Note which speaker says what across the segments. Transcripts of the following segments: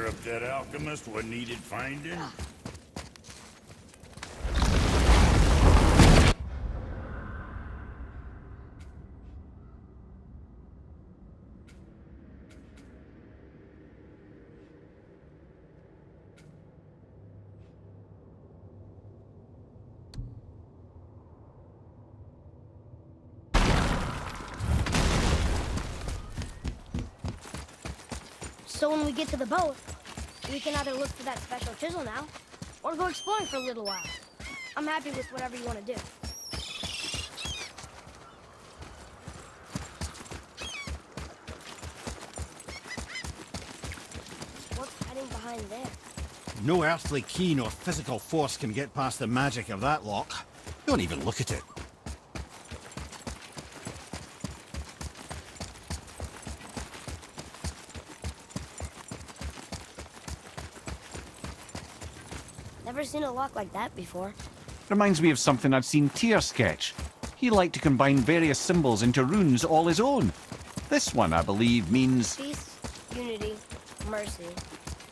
Speaker 1: if that alchemist what needed finding?
Speaker 2: So when we get to the boat, we can either look for that special chisel now, or go exploring for a little while. I'm happy with whatever you want to do. What's hiding behind there?
Speaker 3: No earthly key nor physical force can get past the magic of that lock. Don't even look at it.
Speaker 2: Never seen a lock like that before.
Speaker 4: Reminds me of something I'd seen Tyr sketch. He liked to combine various symbols into runes all his own. This one, I believe, means...
Speaker 2: Peace, unity, mercy,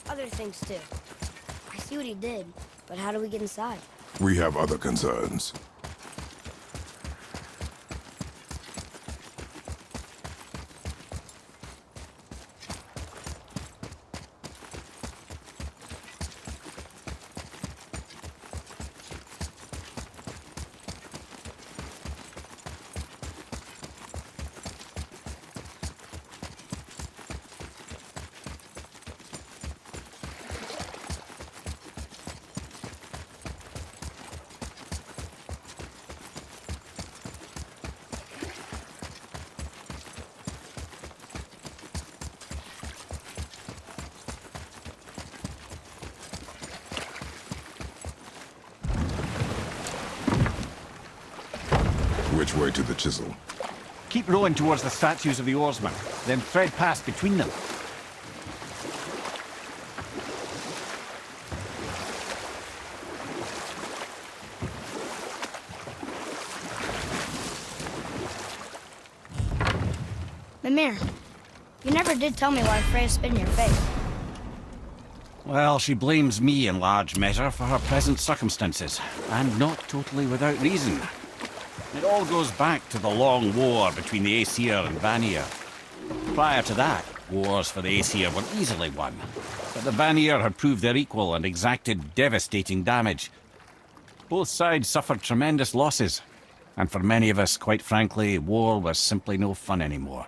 Speaker 2: other things too. I see what he did, but how do we get inside?
Speaker 5: We have other concerns. Which way to the chisel?
Speaker 4: Keep rowing towards the statues of the oarsmen, then thread past between them.
Speaker 2: Mimir, you never did tell me why Freya spit in your face.
Speaker 4: Well, she blames me in large measure for her present circumstances, and not totally without reason. It all goes back to the long war between the Aesir and Vanir. Prior to that, wars for the Aesir were easily won, but the Vanir had proved their equal and exacted devastating damage. Both sides suffered tremendous losses, and for many of us, quite frankly, war was simply no fun anymore,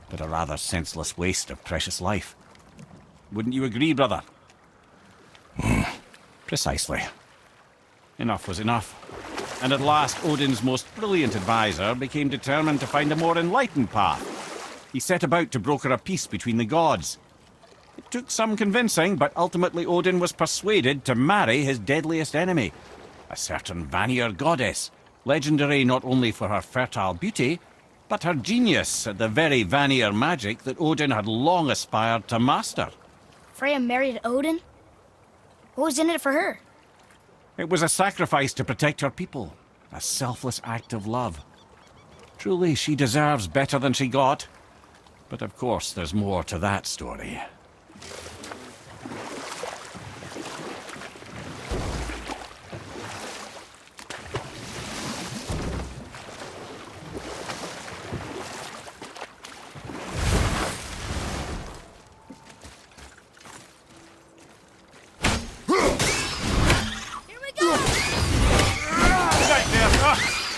Speaker 4: but a rather senseless waste of precious life. Wouldn't you agree, brother? Precisely. Enough was enough. And at last, Odin's most brilliant advisor became determined to find a more enlightened path. He set about to broker a peace between the gods. It took some convincing, but ultimately Odin was persuaded to marry his deadliest enemy, a certain Vanir goddess, legendary not only for her fertile beauty, but her genius at the very Vanir magic that Odin had long aspired to master.
Speaker 2: Freya married Odin? What was in it for her?
Speaker 4: It was a sacrifice to protect her people, a selfless act of love. Truly, she deserves better than she got. But of course, there's more to that story.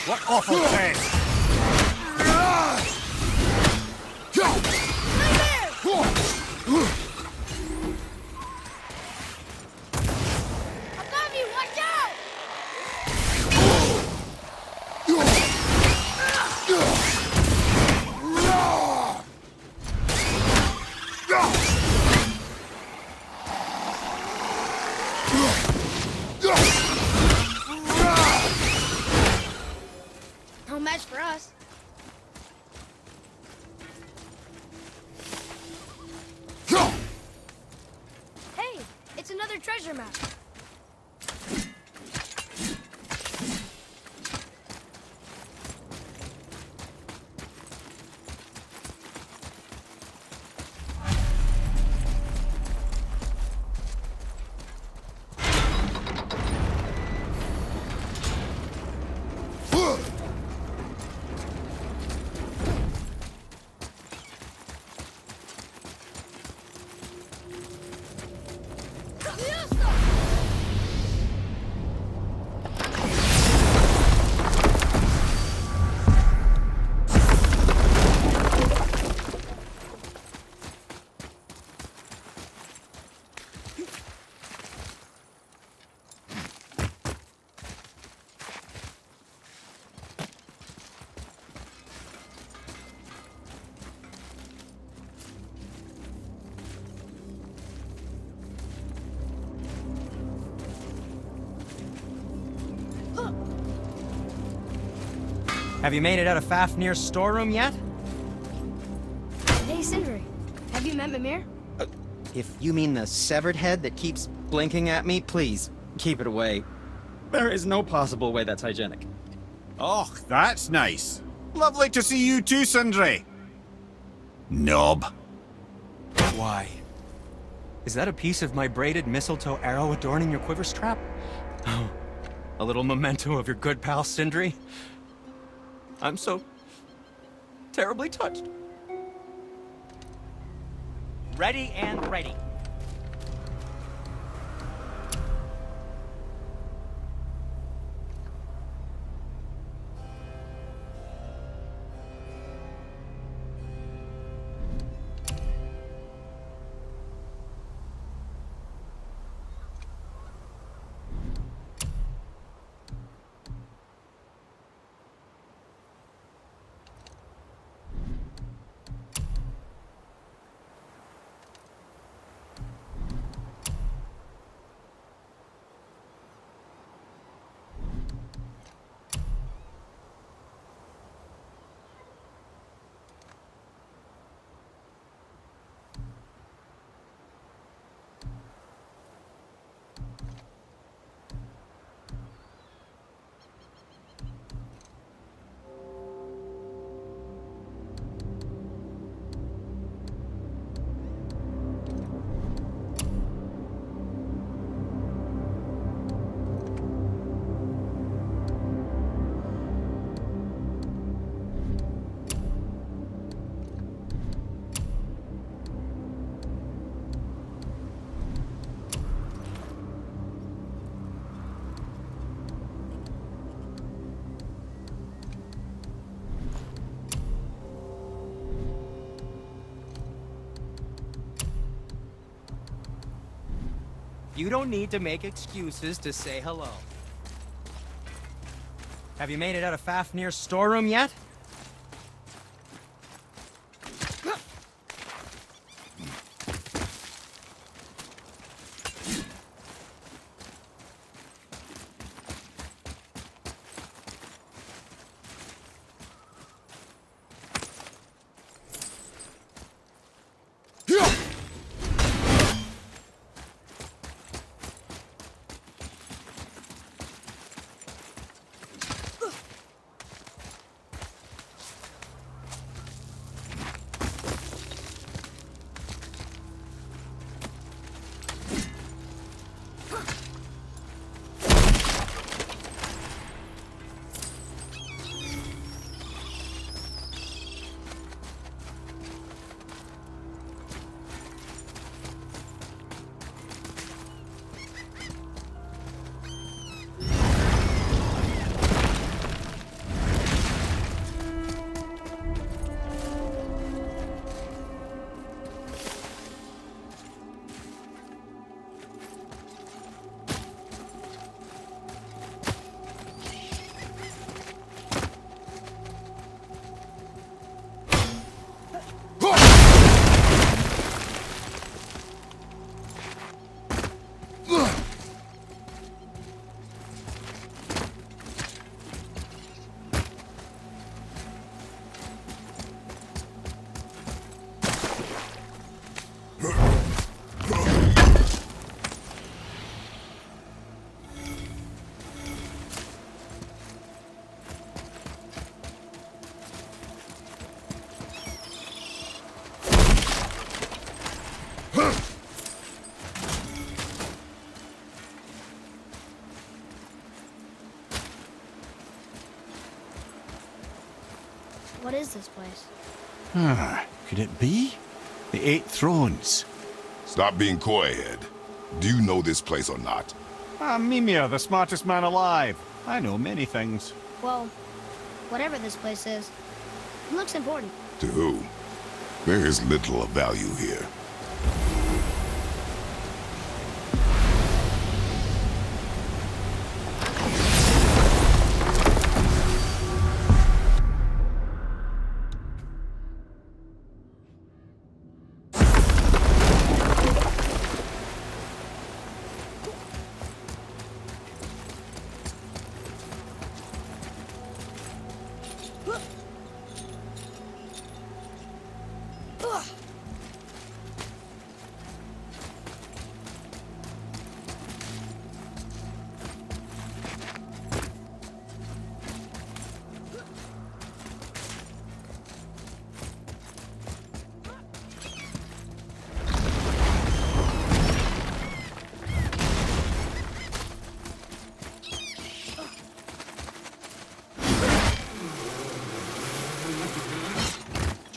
Speaker 3: What awful thing!
Speaker 2: Above you, watch out! No match for us. Hey, it's another treasure map.
Speaker 6: Have you made it out of Fafnir's storeroom yet?
Speaker 2: Hey, Sindri. Have you met Mimir?
Speaker 6: If you mean the severed head that keeps blinking at me, please, keep it away. There is no possible way that's hygienic.
Speaker 3: Oh, that's nice. Lovely to see you too, Sindri.
Speaker 4: Knob.
Speaker 6: Why? Is that a piece of my braided mistletoe arrow adorning your quiver strap? Oh, a little memento of your good pal Sindri? I'm so terribly touched. Ready and ready. You don't need to make excuses to say hello. Have you made it out of Fafnir's storeroom yet?
Speaker 2: What is this place?
Speaker 3: Could it be? The Eight Thrones.
Speaker 5: Stop being coy, Ed. Do you know this place or not?
Speaker 3: I'm Mimir, the smartest man alive. I know many things.
Speaker 2: Well, whatever this place is, it looks important.
Speaker 5: To who? There is little of value here.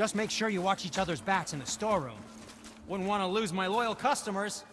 Speaker 6: Just make sure you watch each other's backs in the storeroom. Wouldn't want to lose my loyal customers.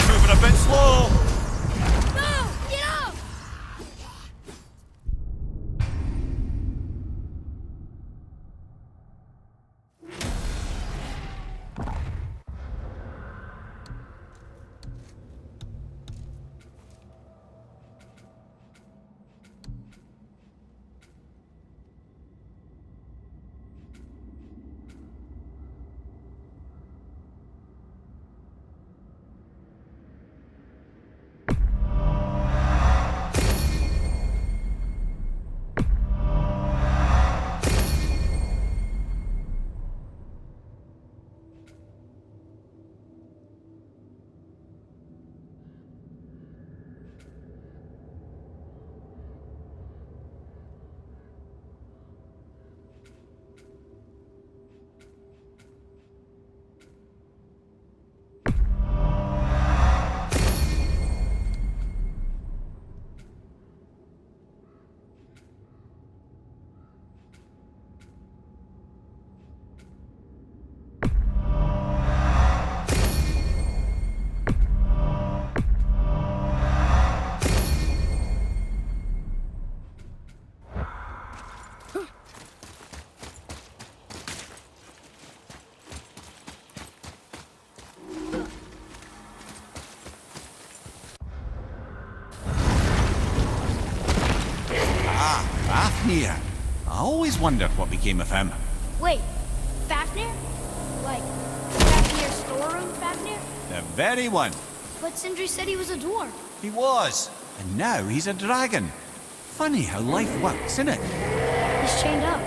Speaker 4: Moving a bit slow.
Speaker 2: No! Get up!
Speaker 4: Fafnir. I always wondered what became of him.
Speaker 2: Wait, Fafnir? Like, Fafnir's storeroom Fafnir?
Speaker 4: The very one.
Speaker 2: But Sindri said he was a dwarf.
Speaker 4: He was. And now he's a dragon. Funny how life works, isn't it?
Speaker 2: He's chained up.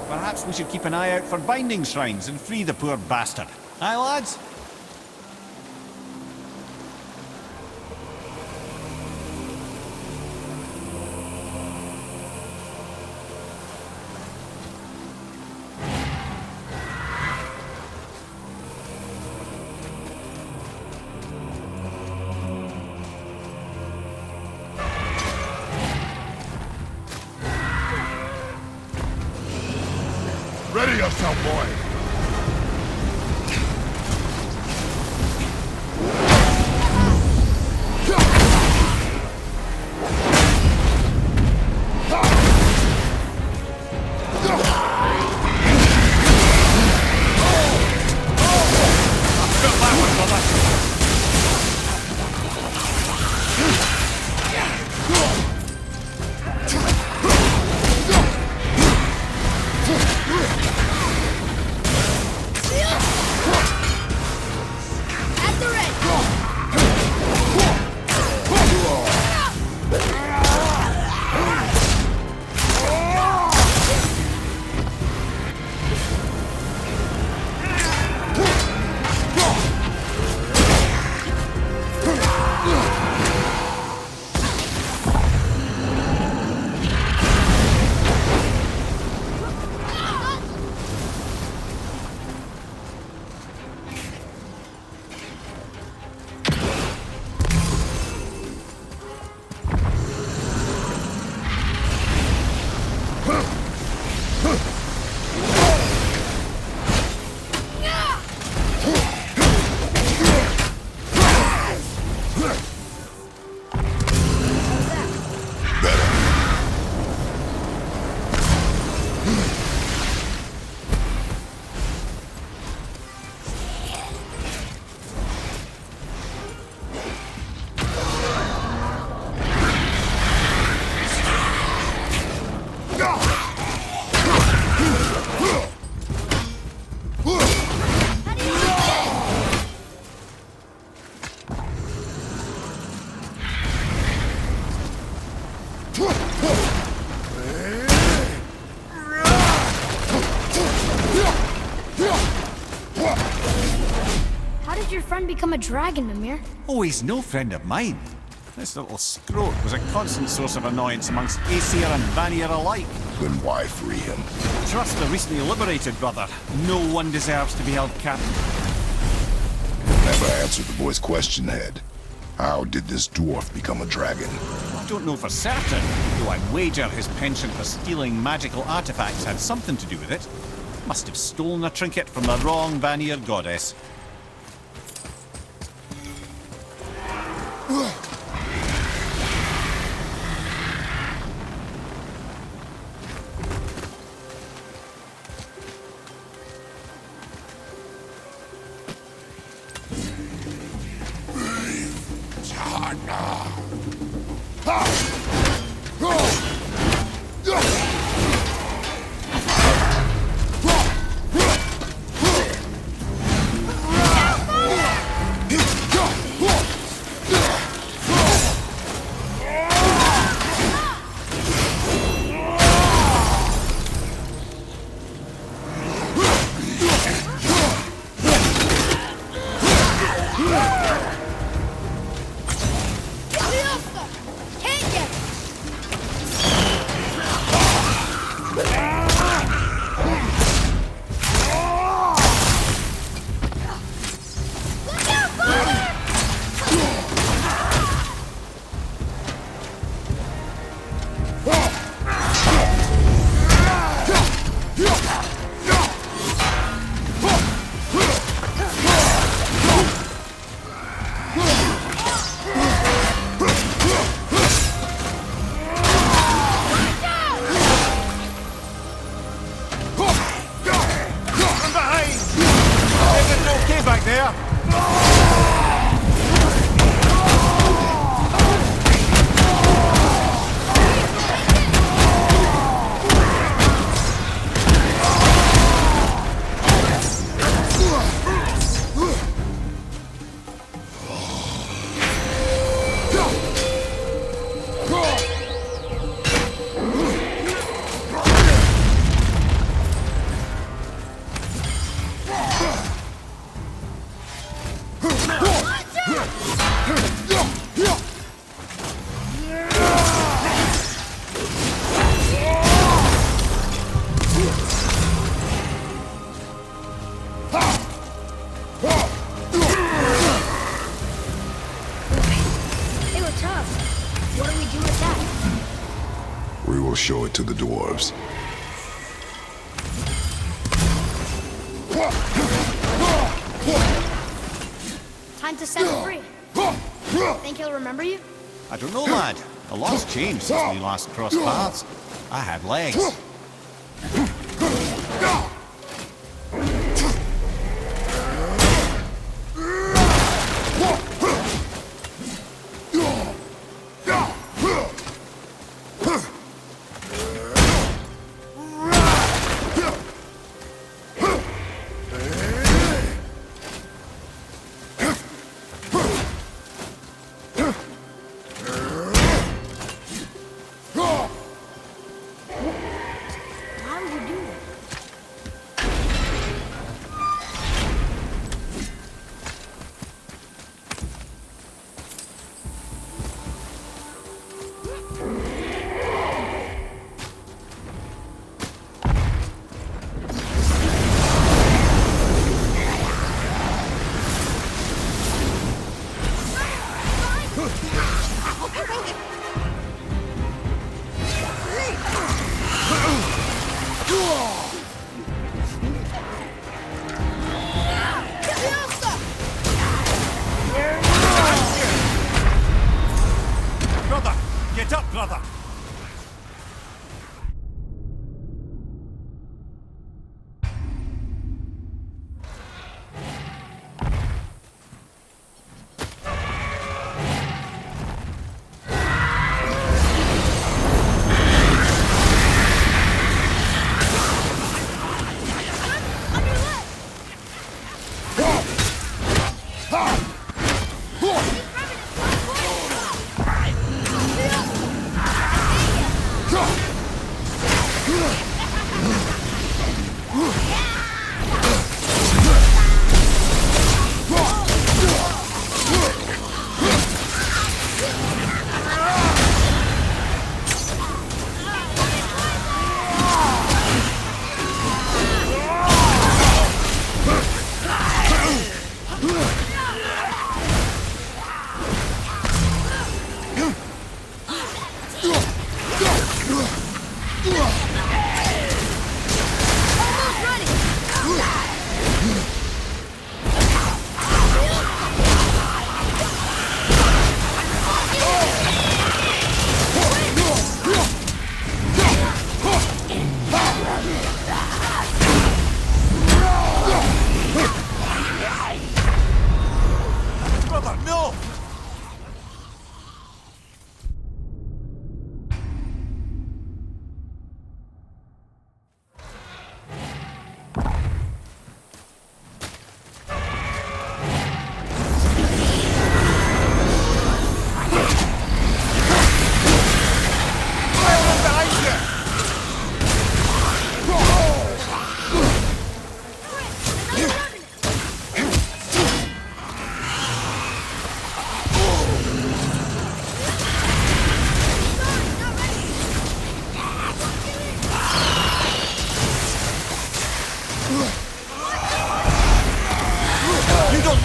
Speaker 4: Perhaps we should keep an eye out for binding shrines and free the poor bastard. Aye, lads?
Speaker 5: Ready yourself, boy!
Speaker 2: How did your friend become a dragon, Mimir?
Speaker 4: Oh, he's no friend of mine. This little scrote was a constant source of annoyance amongst Aesir and Vanir alike.
Speaker 5: Then why free him?
Speaker 4: Trust the recently liberated brother. No one deserves to be held captive.
Speaker 5: Never answered the boy's question, Head. How did this dwarf become a dragon?
Speaker 4: I don't know for certain, though I'd wager his penchant for stealing magical artifacts had something to do with it. Must have stolen a trinket from the wrong Vanir goddess.
Speaker 2: They were tough. What do we do with that?
Speaker 5: We will show it to the dwarves.
Speaker 2: Time to set him free. Think he'll remember you?
Speaker 4: I don't know, lad. A lot's changed since we last crossed paths. I had legs.
Speaker 2: Why would you do that?
Speaker 4: Brother! Get up, brother!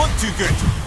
Speaker 4: look too good.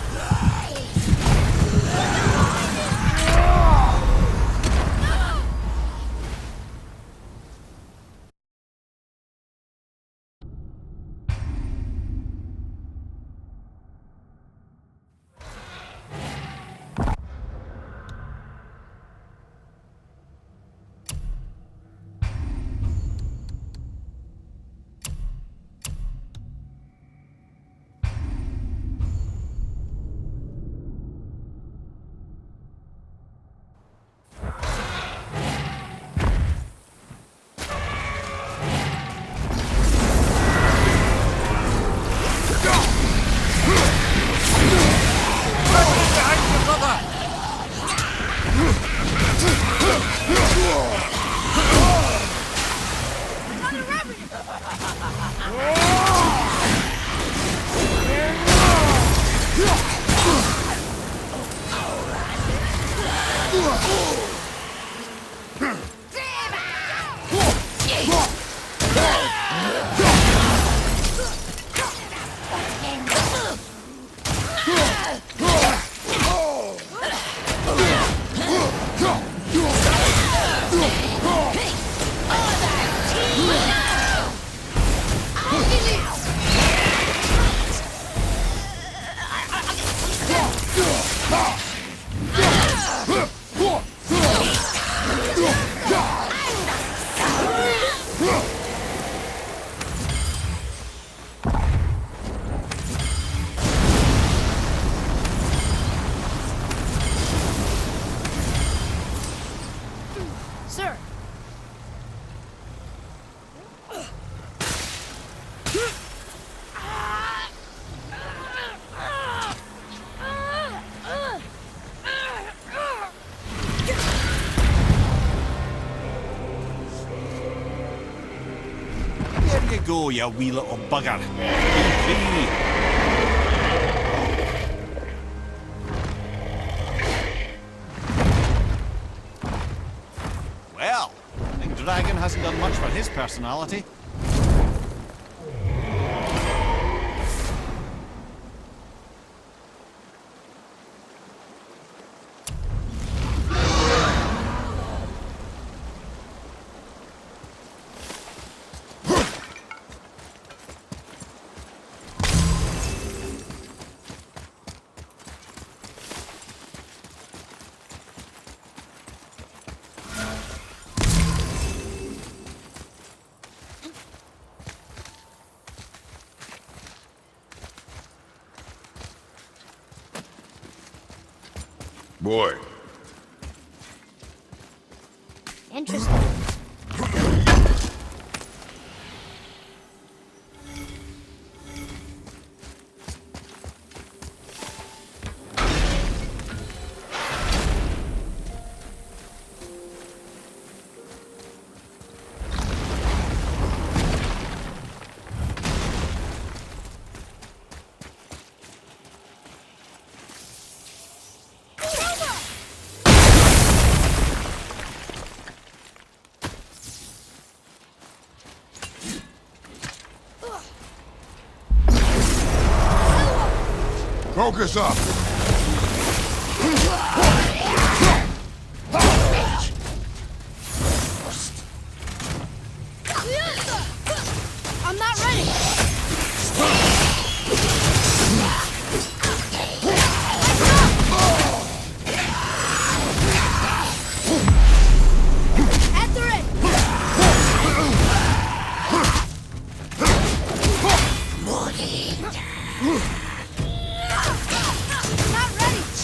Speaker 2: Sir.
Speaker 4: There you go, you wee little bugger. Be free. Well, Big Dragon hasn't done much for his personality.
Speaker 5: Boy,
Speaker 2: Interesting.
Speaker 5: focus up.
Speaker 2: I'm not ready. Enter it. Not ready.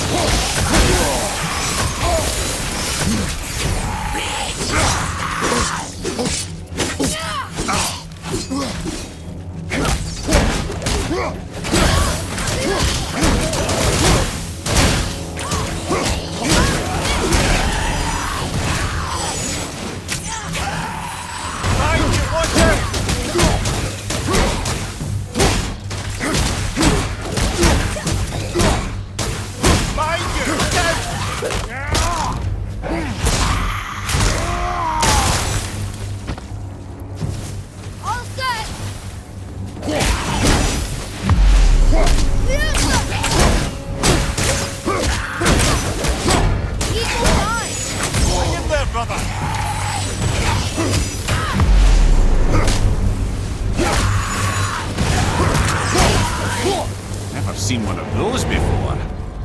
Speaker 4: never seen one of those before.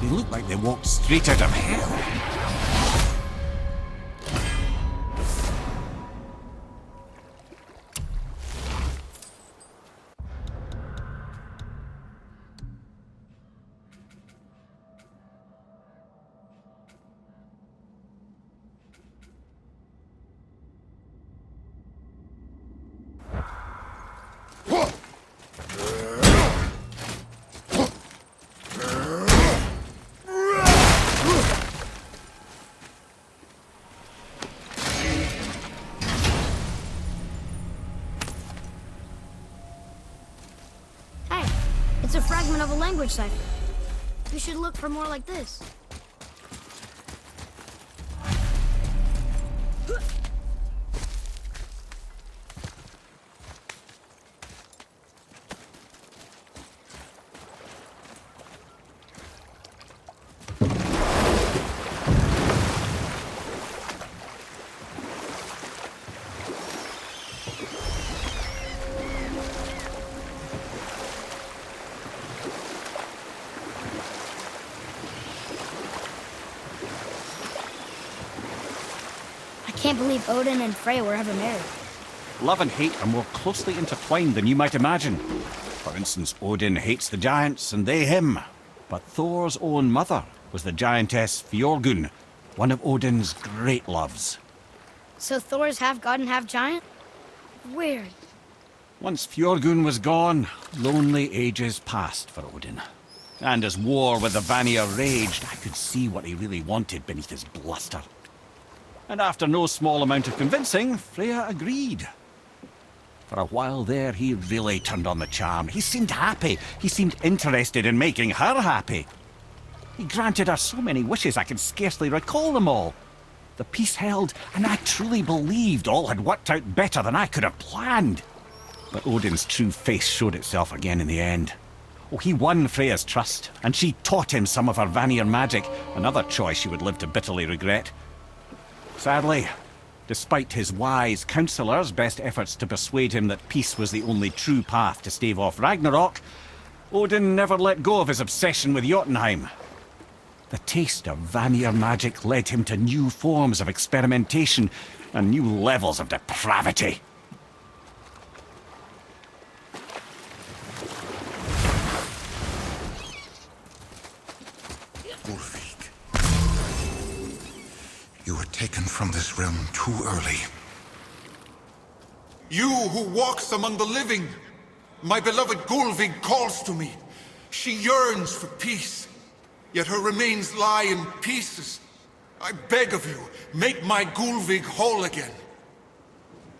Speaker 4: They look like they walked straight out of hell.
Speaker 2: Hey, it's a fragment of a language cipher. We should look for more like this. I can't believe Odin and Freya were ever married.
Speaker 4: Love and hate are more closely intertwined than you might imagine. For instance, Odin hates the giants and they him. But Thor's own mother was the giantess Fjorgun, one of Odin's great loves.
Speaker 2: So Thor's half god and half giant? Weird.
Speaker 4: Once Fjorgun was gone, lonely ages passed for Odin. And as war with the Vanir raged, I could see what he really wanted beneath his bluster. And after no small amount of convincing, Freya agreed. For a while there, he really turned on the charm. He seemed happy. He seemed interested in making her happy. He granted her so many wishes I can scarcely recall them all. The peace held, and I truly believed all had worked out better than I could have planned. But Odin's true face showed itself again in the end. Oh, he won Freya's trust, and she taught him some of her Vanir magic, another choice she would live to bitterly regret. Sadly, despite his wise counselors' best efforts to persuade him that peace was the only true path to stave off Ragnarok, Odin never let go of his obsession with Jotunheim. The taste of Vanir magic led him to new forms of experimentation and new levels of depravity.
Speaker 7: Ulfik. You were taken from this realm too early. You who walks among the living! My beloved Gulvig calls to me. She yearns for peace, yet her remains lie in pieces. I beg of you, make my Gulvig whole again.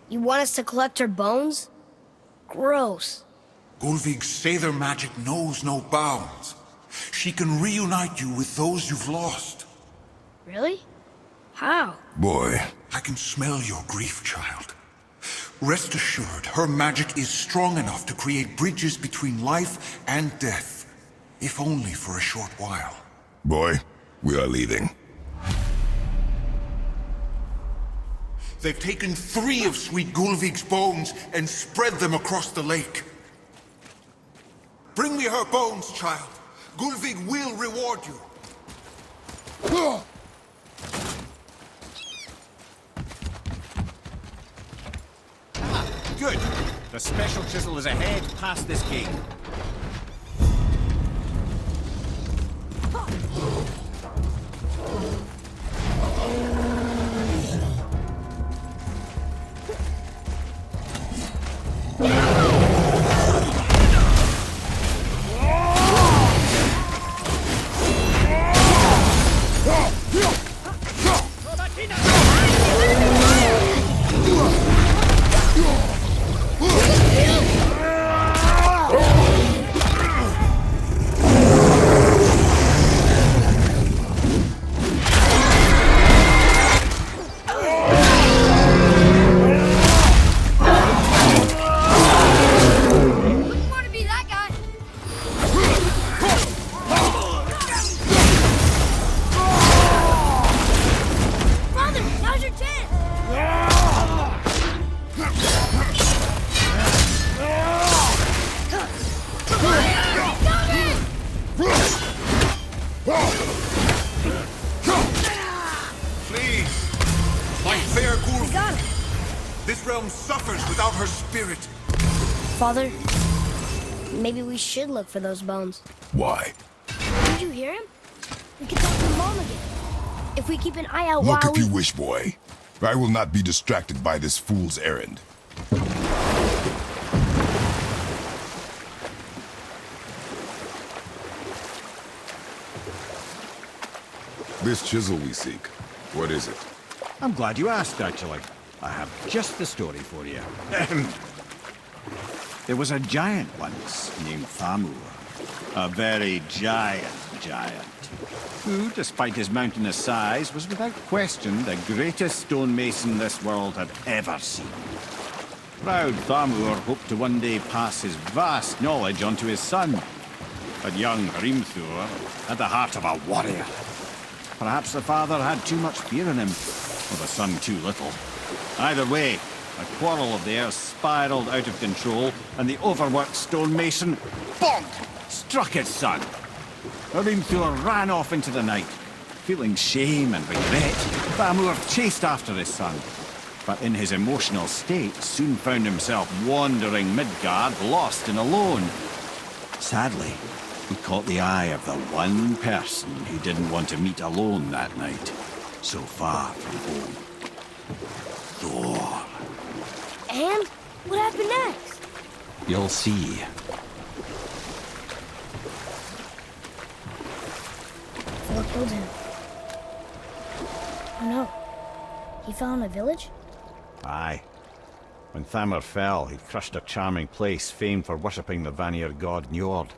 Speaker 2: You want us to collect her bones? Gross.
Speaker 7: Gulvig's Seidr magic knows no bounds. She can reunite you with those you've lost.
Speaker 2: Really? How?
Speaker 5: Boy,
Speaker 7: I can smell your grief, child. Rest assured, her magic is strong enough to create bridges between life and death, if only for a short while.
Speaker 5: boy, we are leaving.
Speaker 7: They've taken 3 of Sweet Gulvig's bones and spread them across the lake. Bring me her bones, child. Gulvig will reward you.
Speaker 4: Good. The special chisel is ahead past this gate.
Speaker 7: realm suffers without her spirit.
Speaker 2: Father, maybe we should look for those bones.
Speaker 5: Why?
Speaker 2: Did you hear him? We can talk to Mom again. If we keep an eye out
Speaker 5: Look
Speaker 2: while
Speaker 5: if you wish, boy. I will not be distracted by this fool's errand. This chisel we seek, what is it?
Speaker 3: I'm glad you asked, actually. I have just the story for you.
Speaker 4: There was a giant once named Thamur. A very giant, who, despite his mountainous size, was without question the greatest stonemason this world had ever seen. Proud Thamur hoped to one day pass his vast knowledge on to his son. But young Hrimthur had the heart of a warrior. Perhaps the father had too much fear in him, or the son too little. Either way, a quarrel of theirs spiraled out of control, and the overworked stonemason, bonk, struck his son. Hrimthur ran off into the night. Feeling shame and regret, Thamur chased after his son. But in his emotional state, soon found himself wandering Midgard, lost and alone. Sadly, he caught the eye of the one person he didn't want to meet alone that night, so far from home. Thor.
Speaker 2: And what happened next?
Speaker 4: You'll see.
Speaker 2: Thor killed him. Oh no. He fell in a village?
Speaker 3: Aye. When Thamur fell, he crushed a charming place famed for worshipping the Vanir god Njord.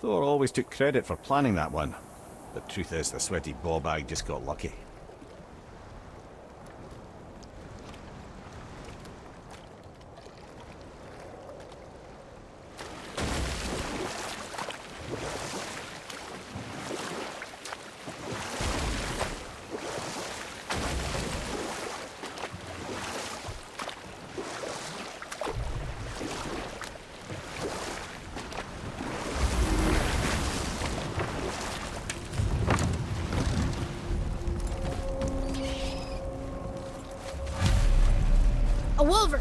Speaker 3: Thor always took credit for planning that one. The truth is, the sweaty ballbag just got lucky.
Speaker 2: A wolver!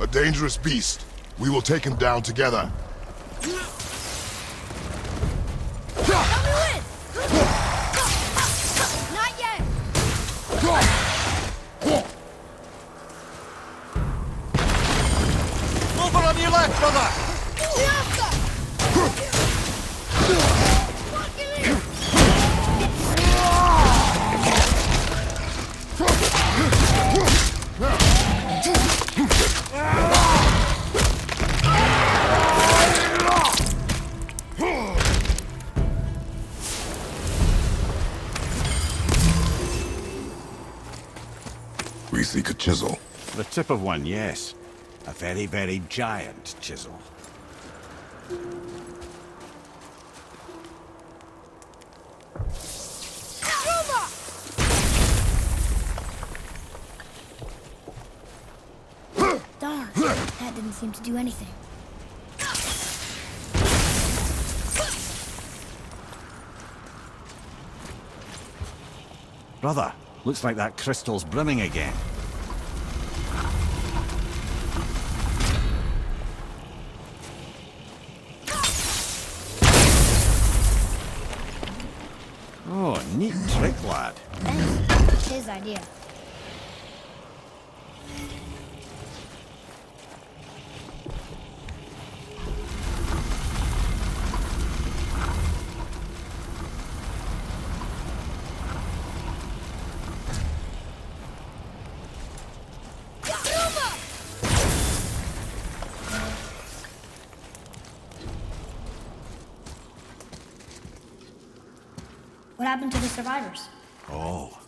Speaker 5: A dangerous beast. We will take him down together.
Speaker 2: Let me win! Not yet!
Speaker 3: Over on your left, brother!
Speaker 5: We seek a chisel.
Speaker 3: The tip of one, yes. A very, very giant chisel.
Speaker 2: Darn, that didn't seem to do anything.
Speaker 3: Brother, looks like that crystal's brimming again. Oh, neat trick, lad.
Speaker 2: Thanks. It's his idea.
Speaker 8: What happened to the survivors?
Speaker 3: Oh,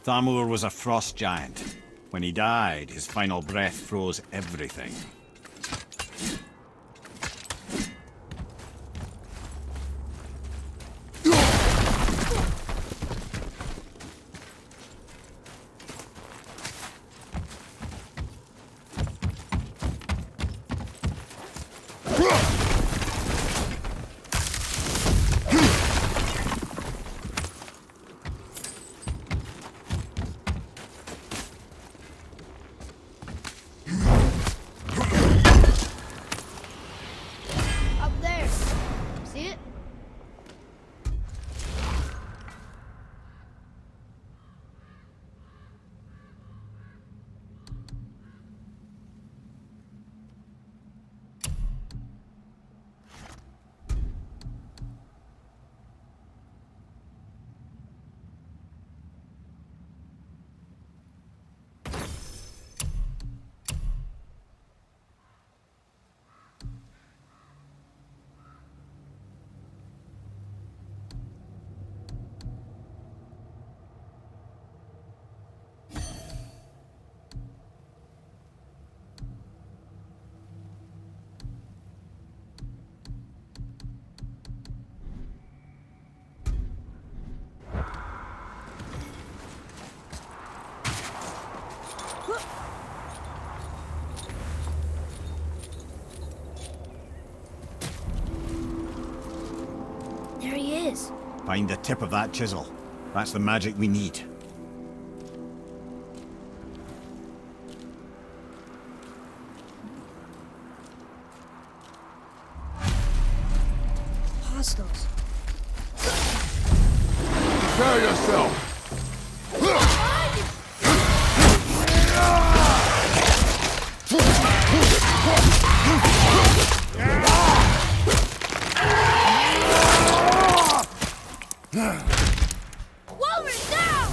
Speaker 3: Thamur was a frost giant. When he died, his final breath froze everything.
Speaker 2: is.
Speaker 3: Find the tip of that chisel. That's the magic we need.
Speaker 2: Hostiles.
Speaker 5: Prepare yourself!
Speaker 2: Wolverine down!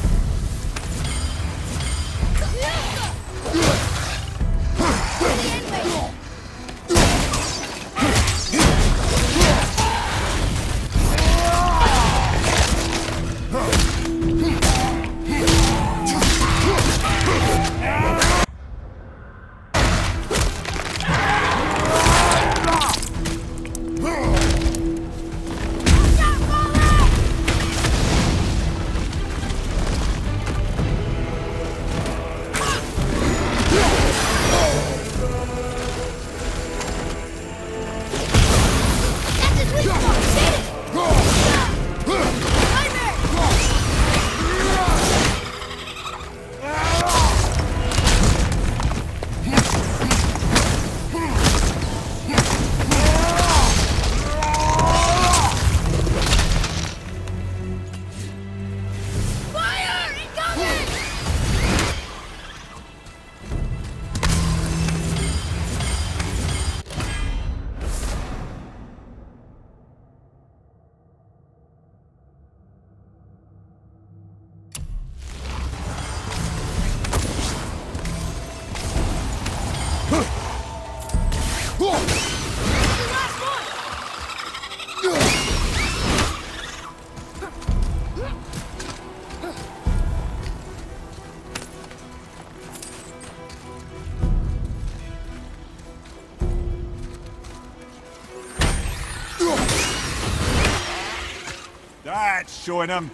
Speaker 3: That's showing him.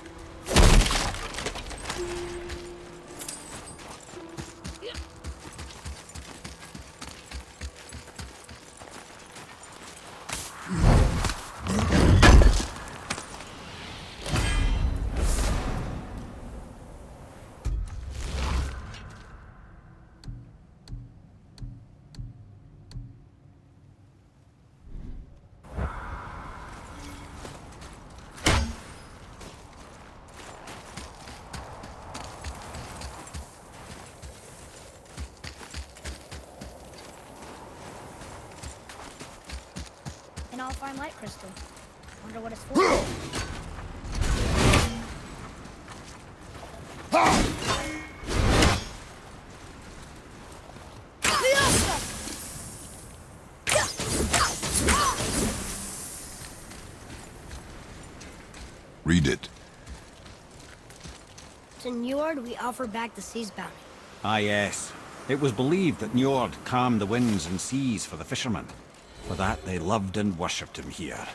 Speaker 2: An all-fine light crystal. Wonder what it's for.
Speaker 5: Read it.
Speaker 2: To Njord, we offer back the sea's bounty.
Speaker 3: Ah, yes. It was believed that Njord calmed the winds and seas for the fishermen. For that, they loved and worshipped him here.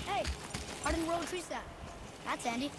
Speaker 2: Hey, hardened road tree sap. That's handy.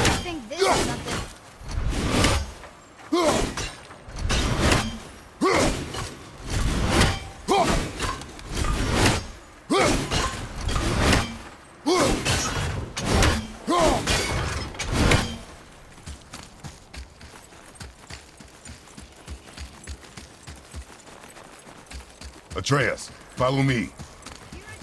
Speaker 2: I think this is something.
Speaker 5: Atreus, follow me.
Speaker 2: Here I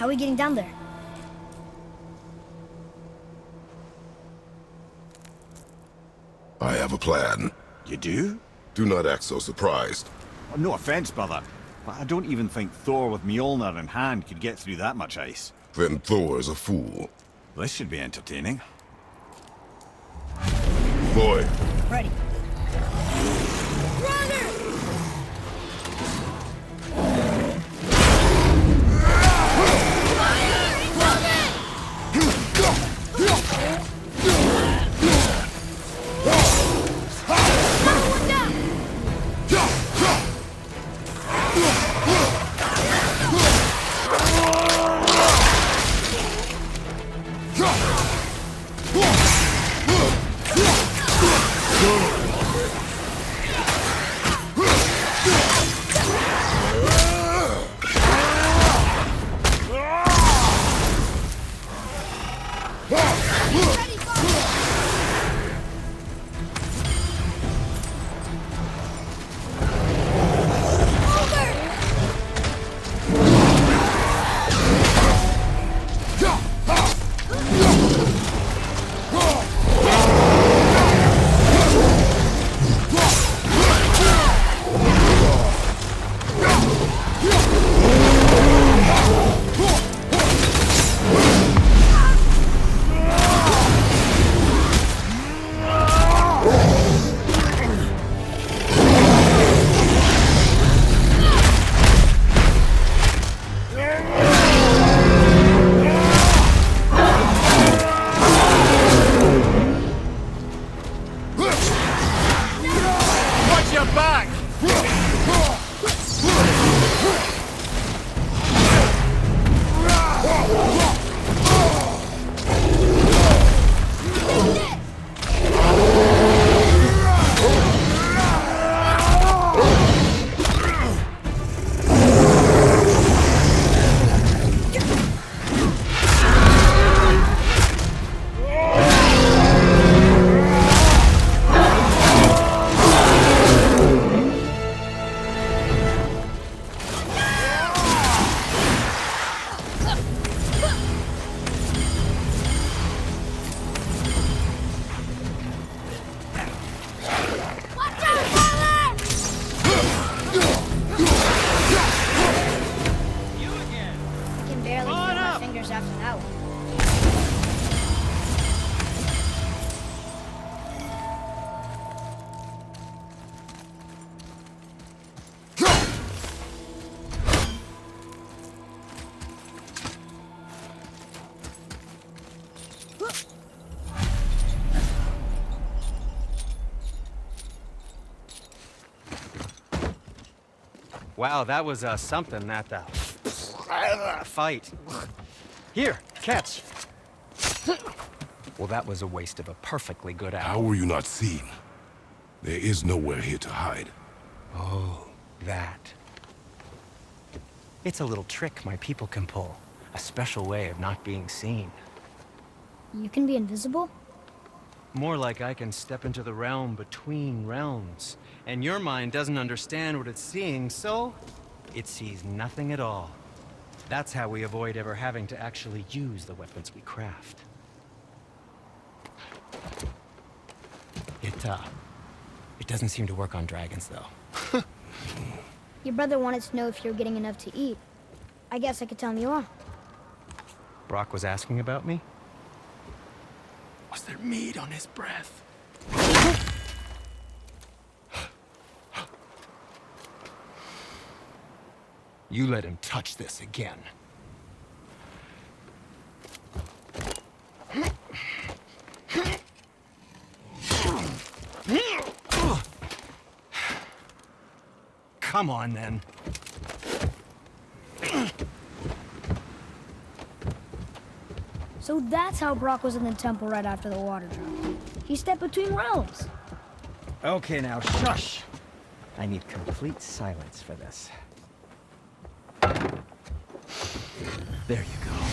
Speaker 2: How are we getting down there?
Speaker 5: I have a plan.
Speaker 3: You do?
Speaker 5: Do not act so surprised.
Speaker 3: Oh, no offense, brother, but I don't even think Thor with Mjolnir in hand could get through that much ice.
Speaker 5: Then Thor is a fool.
Speaker 3: This should be entertaining.
Speaker 5: Boy,
Speaker 8: Ready.
Speaker 6: Wow, that was something, that fight. Here, catch. Well, that was a waste of a perfectly good
Speaker 5: How
Speaker 6: apple.
Speaker 5: were you not seen? There is nowhere here to hide.
Speaker 6: Oh, that. It's a little trick my people can pull. A special way of not being seen.
Speaker 2: You can be invisible?
Speaker 6: More like I can step into the realm between realms. And your mind doesn't understand what it's seeing, so it sees nothing at all. That's how we avoid ever having to actually use the weapons we craft. It doesn't seem to work on dragons, though.
Speaker 2: Your brother wanted to know if you're getting enough to eat. I guess I could tell him you are.
Speaker 6: Brock was asking about me? Was there meat on his breath? You let him touch this again. Come on, then.
Speaker 2: So that's how Brock was in the temple right after the water drop. He stepped between realms.
Speaker 6: Okay, now, shush! I need complete silence for this. There you go.